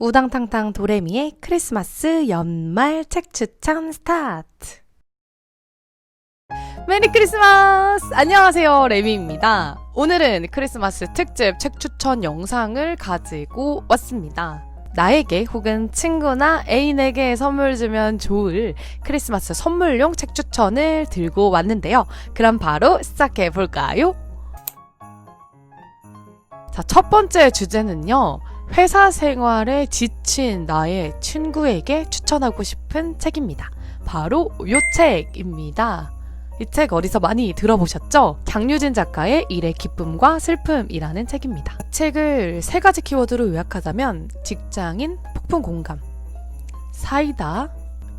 우당탕탕 도레미의 크리스마스 연말 책 추천 스타트! 메리 크리스마스! 안녕하세요, 레미입니다. 오늘은 크리스마스 특집 책 추천 영상을 가지고 왔습니다. 나에게 혹은 친구나 애인에게 선물 주면 좋을 크리스마스 선물용 책 추천을 들고 왔는데요. 그럼 바로 시작해 볼까요? 자, 첫 번째 주제는요. 회사 생활에 지친 나의 친구에게 추천하고 싶은 책입니다. 바로 요 책입니다. 이 책 어디서 많이 들어보셨죠? 장유진 작가의 일의 기쁨과 슬픔이라는 책입니다. 책을 세 가지 키워드로 요약하자면 직장인, 폭풍 공감, 사이다,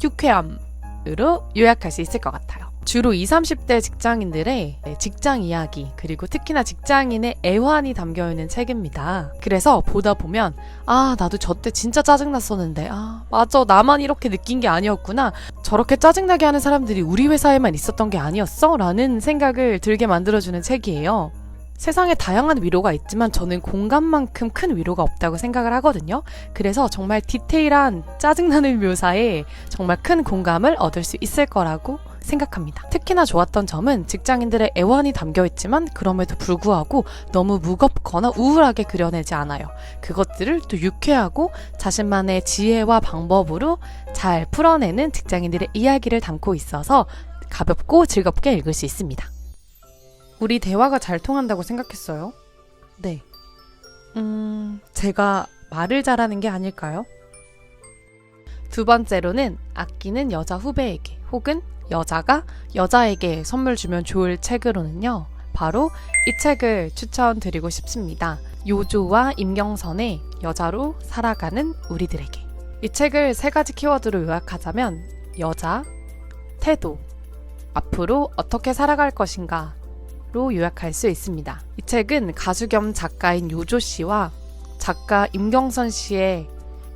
유쾌함으로 요약할 수 있을 것 같아요. 주로 20, 30대 직장인들의 직장 이야기, 그리고 특히나 직장인의 애환이 담겨있는 책입니다. 그래서 보다 보면 나도 저 때 진짜 짜증났었는데 맞아, 나만 이렇게 느낀 게 아니었구나, 저렇게 짜증나게 하는 사람들이 우리 회사에만 있었던 게 아니었어? 라는 생각을 들게 만들어주는 책이에요. 세상에 다양한 위로가 있지만 저는 공감만큼 큰 위로가 없다고 생각을 하거든요. 그래서 정말 디테일한 짜증나는 묘사에 정말 큰 공감을 얻을 수 있을 거라고 생각합니다. 특히나 좋았던 점은 직장인들의 애환이 담겨있지만 그럼에도 불구하고 너무 무겁거나 우울하게 그려내지 않아요. 그것들을 또 유쾌하고 자신만의 지혜와 방법으로 잘 풀어내는 직장인들의 이야기를 담고 있어서 가볍고 즐겁게 읽을 수 있습니다. 우리 대화가 잘 통한다고 생각했어요? 네. 제가 말을 잘하는 게 아닐까요? 두 번째로는 아끼는 여자 후배에게 혹은 여자가 여자에게 선물 주면 좋을 책으로는요. 바로 이 책을 추천드리고 싶습니다. 요조와 임경선의 여자로 살아가는 우리들에게. 이 책을 세 가지 키워드로 요약하자면 여자, 태도, 앞으로 어떻게 살아갈 것인가 로 요약할 수 있습니다. 이 책은 가수 겸 작가인 요조 씨와 작가 임경선 씨의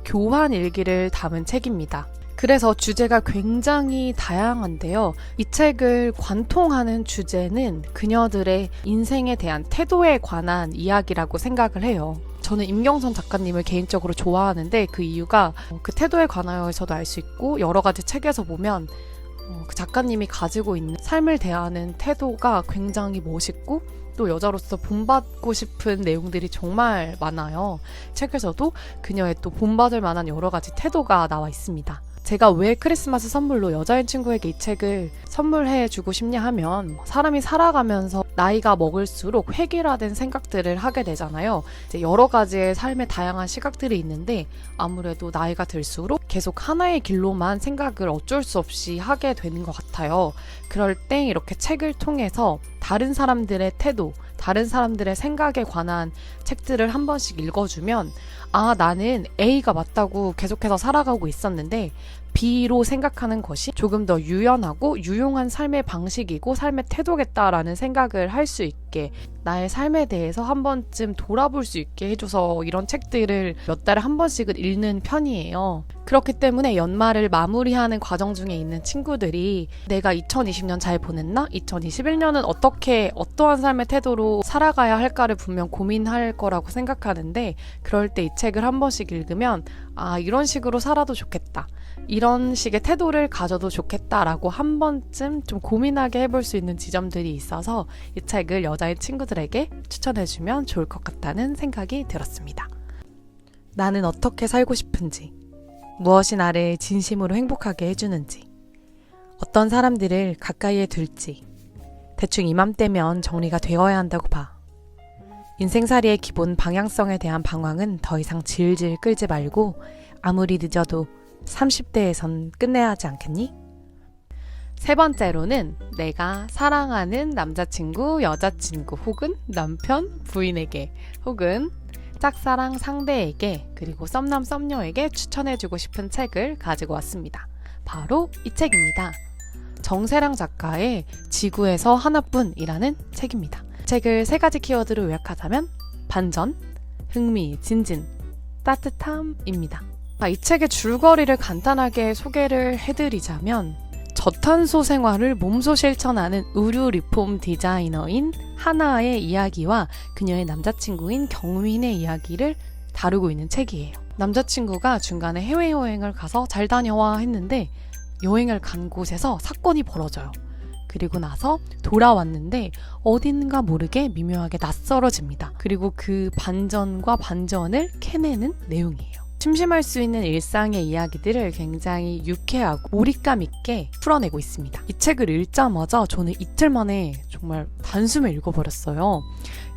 교환 일기를 담은 책입니다. 그래서 주제가 굉장히 다양한데요. 이 책을 관통하는 주제는 그녀들의 인생에 대한 태도에 관한 이야기라고 생각을 해요. 저는 임경선 작가님을 개인적으로 좋아하는데 그 이유가 그 태도에 관하여서도 알 수 있고 여러 가지 책에서 보면 그 작가님이 가지고 있는 삶을 대하는 태도가 굉장히 멋있고 또 여자로서 본받고 싶은 내용들이 정말 많아요. 책에서도 그녀의 또 본받을 만한 여러 가지 태도가 나와 있습니다. 제가 왜 크리스마스 선물로 여자인 친구에게 이 책을 선물해주고 싶냐 하면 사람이 살아가면서 나이가 먹을수록 획일화된 생각들을 하게 되잖아요. 이제 여러 가지의 삶의 다양한 시각들이 있는데 아무래도 나이가 들수록 계속 하나의 길로만 생각을 어쩔 수 없이 하게 되는 것 같아요. 그럴 때 이렇게 책을 통해서 다른 사람들의 태도, 다른 사람들의 생각에 관한 책들을 한 번씩 읽어주면 나는 A가 맞다고 계속해서 살아가고 있었는데 B로 생각하는 것이 조금 더 유연하고 유용한 삶의 방식이고 삶의 태도겠다라는 생각을 할 수 있게, 나의 삶에 대해서 한 번쯤 돌아볼 수 있게 해줘서 이런 책들을 몇 달에 한 번씩은 읽는 편이에요. 그렇기 때문에 연말을 마무리하는 과정 중에 있는 친구들이 내가 2020년 잘 보냈나? 2021년은 어떠한 삶의 태도로 살아가야 할까를 분명 고민할 거라고 생각하는데, 그럴 때 이 책을 한 번씩 읽으면 이런 식으로 살아도 좋겠다, 이런 식의 태도를 가져도 좋겠다라고 한 번쯤 좀 고민하게 해볼 수 있는 지점들이 있어서 이 책을 여자인 친구들에게 추천해주면 좋을 것 같다는 생각이 들었습니다. 나는 어떻게 살고 싶은지, 무엇이 나를 진심으로 행복하게 해주는지, 어떤 사람들을 가까이에 둘지 대충 이맘때면 정리가 되어야 한다고 봐. 인생살이의 기본 방향성에 대한 방황은 더 이상 질질 끌지 말고 아무리 늦어도 30대에선 끝내야 하지 않겠니? 세 번째로는 내가 사랑하는 남자친구, 여자친구 혹은 남편, 부인에게 혹은 짝사랑 상대에게 그리고 썸남, 썸녀에게 추천해주고 싶은 책을 가지고 왔습니다. 바로 이 책입니다. 정세랑 작가의 지구에서 하나뿐이라는 책입니다. 책을 세 가지 키워드로 요약하자면 반전, 흥미, 진진, 따뜻함입니다. 이 책의 줄거리를 간단하게 소개를 해드리자면 저탄소 생활을 몸소 실천하는 의류 리폼 디자이너인 하나의 이야기와 그녀의 남자친구인 경윈의 이야기를 다루고 있는 책이에요. 남자친구가 중간에 해외여행을 가서 잘 다녀와 했는데 여행을 간 곳에서 사건이 벌어져요. 그리고 나서 돌아왔는데 어딘가 모르게 미묘하게 낯설어집니다. 그리고 그 반전과 반전을 캐내는 내용이에요. 심심할 수 있는 일상의 이야기들을 굉장히 유쾌하고 몰입감 있게 풀어내고 있습니다. 이 책을 읽자마자 저는 이틀 만에 정말 단숨에 읽어버렸어요.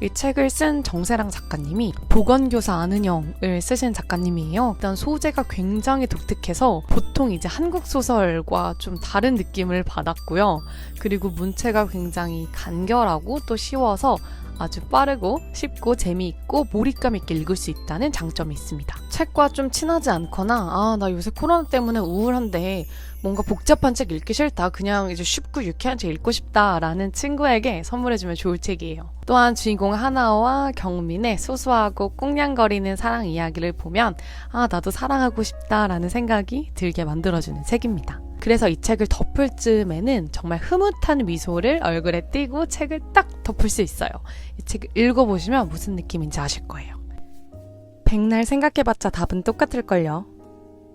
이 책을 쓴 정세랑 작가님이 보건교사 안은영을 쓰신 작가님이에요. 일단 소재가 굉장히 독특해서 보통 이제 한국 소설과 좀 다른 느낌을 받았고요. 그리고 문체가 굉장히 간결하고 또 쉬워서 아주 빠르고 쉽고 재미있고 몰입감 있게 읽을 수 있다는 장점이 있습니다. 책과 좀 친하지 않거나 나 요새 코로나 때문에 우울한데 뭔가 복잡한 책 읽기 싫다. 그냥 이제 쉽고 유쾌한 책 읽고 싶다라는 친구에게 선물해주면 좋을 책이에요. 또한 주인공 하나와 경민의 소소하고 꽁냥거리는 사랑 이야기를 보면 나도 사랑하고 싶다라는 생각이 들게 만들어주는 책입니다. 그래서 이 책을 덮을 즈음에는 정말 흐뭇한 미소를 얼굴에 띄고 책을 딱 덮을 수 있어요. 이 책을 읽어보시면 무슨 느낌인지 아실 거예요. 백날 생각해봤자 답은 똑같을걸요.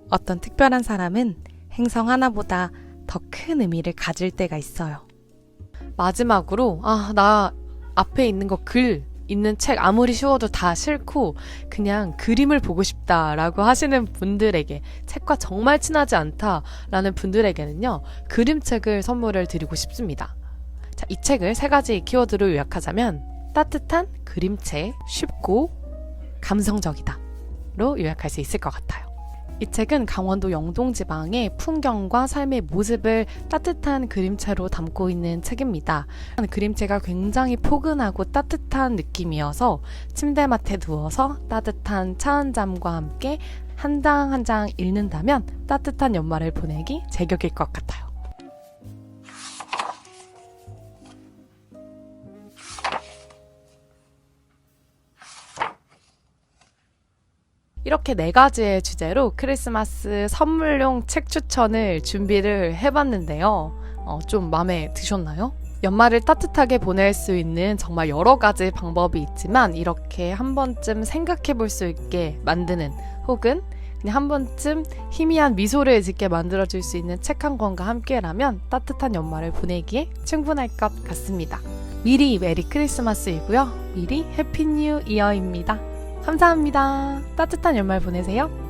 어떤 특별한 사람은 행성 하나보다 더 큰 의미를 가질 때가 있어요. 마지막으로 나 앞에 있는 거 있는 책 아무리 쉬워도 다 싫고 그냥 그림을 보고 싶다라고 하시는 분들에게, 책과 정말 친하지 않다라는 분들에게는요, 그림책을 선물을 드리고 싶습니다. 자, 이 책을 3가지 키워드로 요약하자면 따뜻한 그림책, 쉽고 감성적이다로 요약할 수 있을 것 같아요. 이 책은 강원도 영동지방의 풍경과 삶의 모습을 따뜻한 그림체로 담고 있는 책입니다. 그림체가 굉장히 포근하고 따뜻한 느낌이어서 침대맡에 누워서 따뜻한 차 한 잔과 함께 한 장 한 장 읽는다면 따뜻한 연말을 보내기 제격일 것 같아요. 이렇게 4가지의 주제로 크리스마스 선물용 책 추천을 준비를 해봤는데요. 좀 마음에 드셨나요? 연말을 따뜻하게 보낼 수 있는 정말 여러 가지 방법이 있지만 이렇게 한 번쯤 생각해 볼 수 있게 만드는, 혹은 그냥 한 번쯤 희미한 미소를 짓게 만들어줄 수 있는 책 한 권과 함께라면 따뜻한 연말을 보내기에 충분할 것 같습니다. 미리 메리 크리스마스이고요. 미리 해피 뉴 이어입니다. 감사합니다. 따뜻한 연말 보내세요.